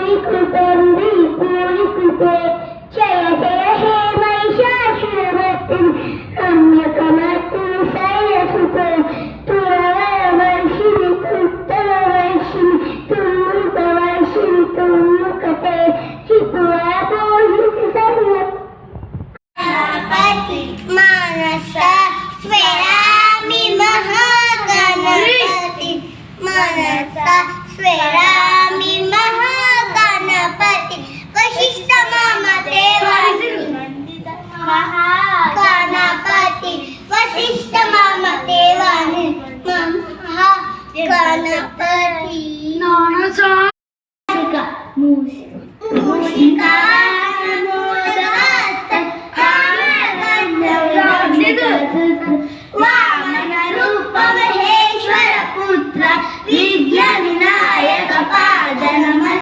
पूरिकृतं विपूरिकृते जय जय हे महिषासुरमर्दिनि रम्यकमर्दिनि शैलसुते तुरवरवर्षिणि उत्तरवर्षिणि तुमुकवर्षिणि तुमुकते गणपति मनसा स्मरामि महागणपति मनसा स्मरामि महागणपति वसिष्ठ मम देवानि महागणपति वसिष्ठ मम देवानि महागणपति मूषिका